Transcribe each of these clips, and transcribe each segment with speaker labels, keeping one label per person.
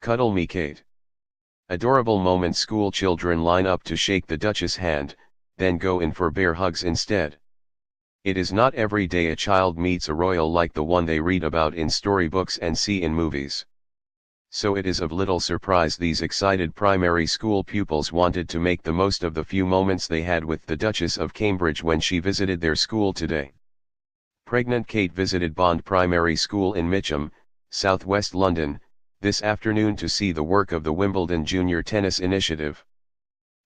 Speaker 1: Cuddle me, Kate. Adorable moment. School children line up to shake the Duchess' hand, then go in for bear hugs instead. It is not every day a child meets a royal like the one they read about in storybooks and see in movies. So it is of little surprise these excited primary school pupils wanted to make the most of the few moments they had with the Duchess of Cambridge when she visited their school today. Pregnant Kate visited Bond Primary School in Mitcham, southwest London, this afternoon to see the work of the Wimbledon Junior Tennis Initiative.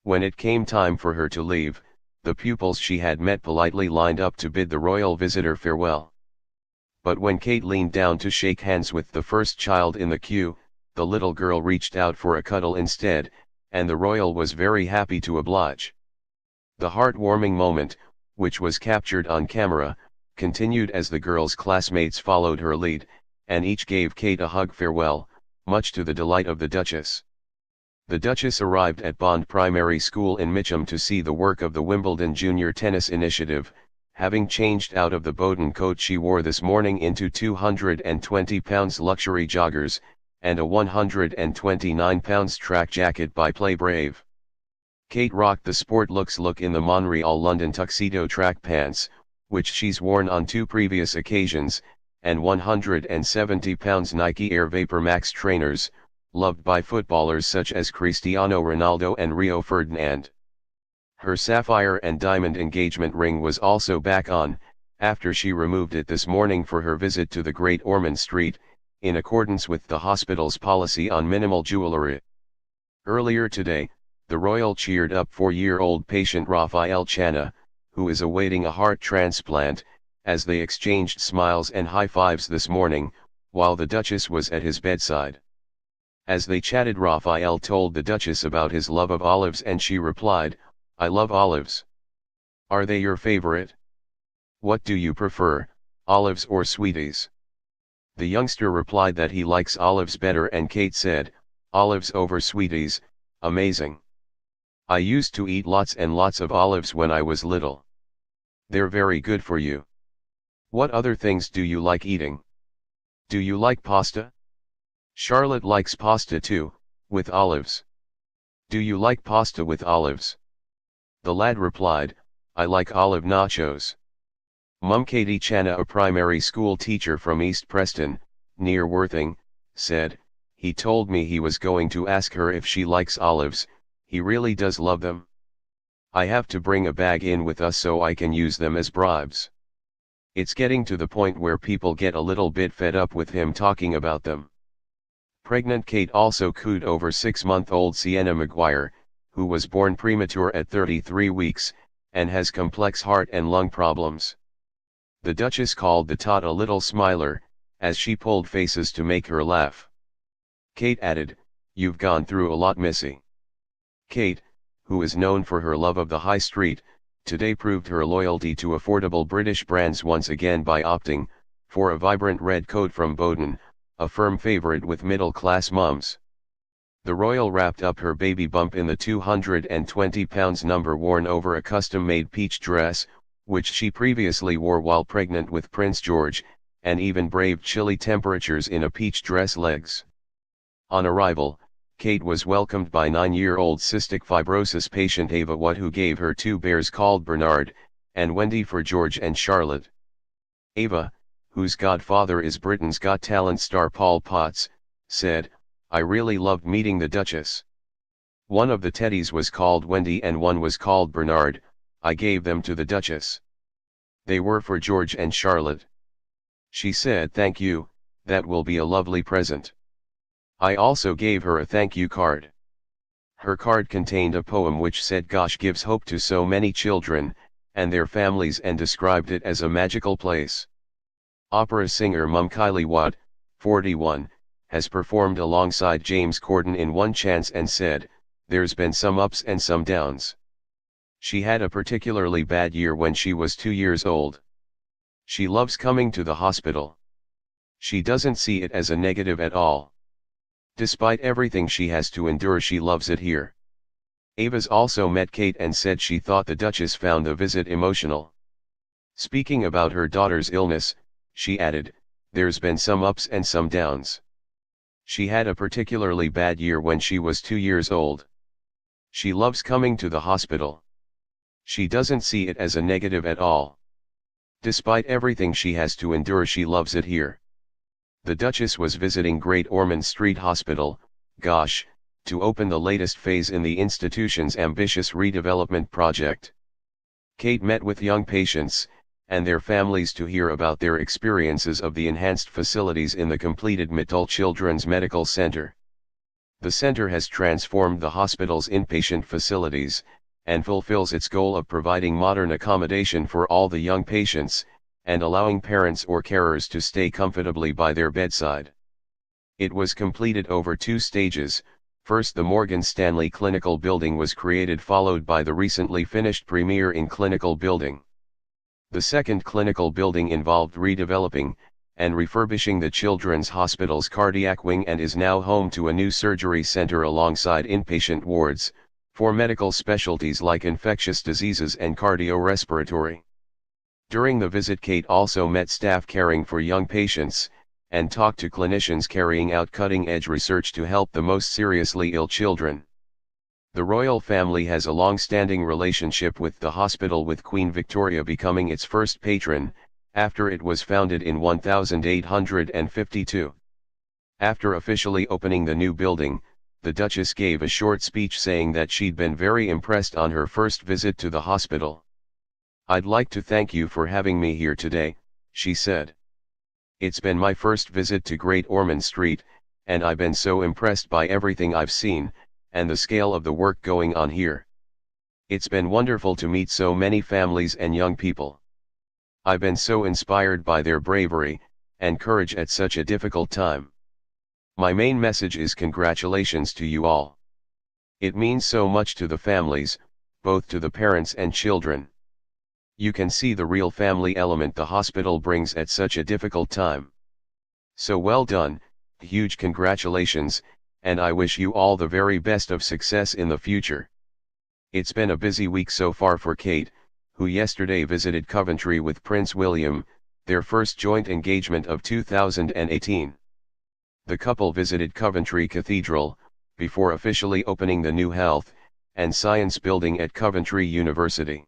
Speaker 1: When it came time for her to leave, the pupils she had met politely lined up to bid the royal visitor farewell. But when Kate leaned down to shake hands with the first child in the queue, the little girl reached out for a cuddle instead, and the royal was very happy to oblige. The heartwarming moment, which was captured on camera, continued as the girl's classmates followed her lead, and each gave Kate a hug farewell, much to the delight of the Duchess. The Duchess arrived at Bond Primary School in Mitcham to see the work of the Wimbledon Junior Tennis Initiative, having changed out of the Bowden coat she wore this morning into £220 luxury joggers, and a £129 track jacket by Play Brave. Kate rocked the sport looks look in the Montreal London tuxedo track pants, which she's worn on 2 previous occasions, and £170 Nike Air Vapor Max trainers, loved by footballers such as Cristiano Ronaldo and Rio Ferdinand. Her sapphire and diamond engagement ring was also back on, after she removed it this morning for her visit to the Great Ormond Street, in accordance with the hospital's policy on minimal jewelry. Earlier today, the royal cheered up 4-year-old patient Raphael Channa, who is awaiting a heart transplant, as they exchanged smiles and high-fives this morning, while the Duchess was at his bedside. As they chatted, Raphael told the Duchess about his love of olives and she replied, "I love olives. Are they your favorite? What do you prefer, olives or sweeties?" The youngster replied that he likes olives better, and Kate said, "Olives over sweeties, amazing. I used to eat lots and lots of olives when I was little. They're very good for you. What other things do you like eating? Do you like pasta? Charlotte likes pasta too, with olives. Do you like pasta with olives?" The lad replied, "I like olive nachos." Mum Katie Channa, a primary school teacher from East Preston, near Worthing, said, "He told me he was going to ask her if she likes olives. He really does love them. I have to bring a bag in with us so I can use them as bribes. It's getting to the point where people get a little bit fed up with him talking about them." Pregnant Kate also cooed over 6-month-old Sienna Maguire, who was born premature at 33 weeks, and has complex heart and lung problems. The Duchess called the tot a little smiler, as she pulled faces to make her laugh. Kate added, "You've gone through a lot, Missy." Kate, who is known for her love of the high street, today proved her loyalty to affordable British brands once again by opting for a vibrant red coat from Bowden, a firm favorite with middle-class mums. The royal wrapped up her baby bump in the £220 number worn over a custom-made peach dress, which she previously wore while pregnant with Prince George, and even braved chilly temperatures in a peach dress legs. On arrival, Kate was welcomed by 9-year-old cystic fibrosis patient Ava Watt, who gave her 2 bears called Bernard and Wendy for George and Charlotte. Ava, whose godfather is Britain's Got Talent star Paul Potts, said, "I really loved meeting the Duchess. One of the teddies was called Wendy and one was called Bernard. I gave them to the Duchess. They were for George and Charlotte. She said thank you, that will be a lovely present. I also gave her a thank you card. Her card contained a poem which said gosh gives hope to so many children and their families, and described it as a magical place." Opera singer Mum Kylie Watt, 41, has performed alongside James Corden in One Chance and said, "There's been some ups and some downs. She had a particularly bad year when she was 2 years old. She loves coming to the hospital. She doesn't see it as a negative at all. Despite everything she has to endure, she loves it here." Ava's also met Kate and said she thought the Duchess found the visit emotional. Speaking about her daughter's illness, she added, "There's been some ups and some downs. She had a particularly bad year when she was 2 years old. She loves coming to the hospital. She doesn't see it as a negative at all. Despite everything she has to endure, she loves it here. The Duchess was visiting Great Ormond Street Hospital, GOSH, to open the latest phase in the institution's ambitious redevelopment project. Kate met with young patients and their families to hear about their experiences of the enhanced facilities in the completed Mitcham Children's Medical Center. The center has transformed the hospital's inpatient facilities, and fulfills its goal of providing modern accommodation for all the young patients, and allowing parents or carers to stay comfortably by their bedside. It was completed over 2 stages. First, the Morgan Stanley Clinical Building was created, followed by the recently finished Premier Inn Clinical Building. The second clinical building involved redeveloping and refurbishing the Children's Hospital's cardiac wing and is now home to a new surgery center alongside inpatient wards, for medical specialties like infectious diseases and cardiorespiratory. During the visit, Kate also met staff caring for young patients, and talked to clinicians carrying out cutting-edge research to help the most seriously ill children. The royal family has a long-standing relationship with the hospital, with Queen Victoria becoming its first patron, after it was founded in 1852. After officially opening the new building, the Duchess gave a short speech saying that she'd been very impressed on her first visit to the hospital. "I'd like to thank you for having me here today," she said. "It's been my first visit to Great Ormond Street, and I've been so impressed by everything I've seen, and the scale of the work going on here. It's been wonderful to meet so many families and young people. I've been so inspired by their bravery and courage at such a difficult time. My main message is congratulations to you all. It means so much to the families, both to the parents and children. You can see the real family element the hospital brings at such a difficult time. So well done, huge congratulations, and I wish you all the very best of success in the future." It's been a busy week so far for Kate, who yesterday visited Coventry with Prince William, their first joint engagement of 2018. The couple visited Coventry Cathedral, before officially opening the new Health and Science Building at Coventry University.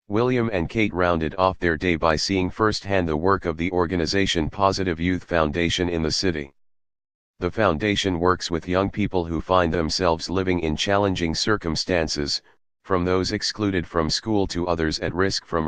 Speaker 1: William and Kate rounded off their day by seeing firsthand the work of the organization Positive Youth Foundation in the city. The foundation works with young people who find themselves living in challenging circumstances, from those excluded from school to others at risk from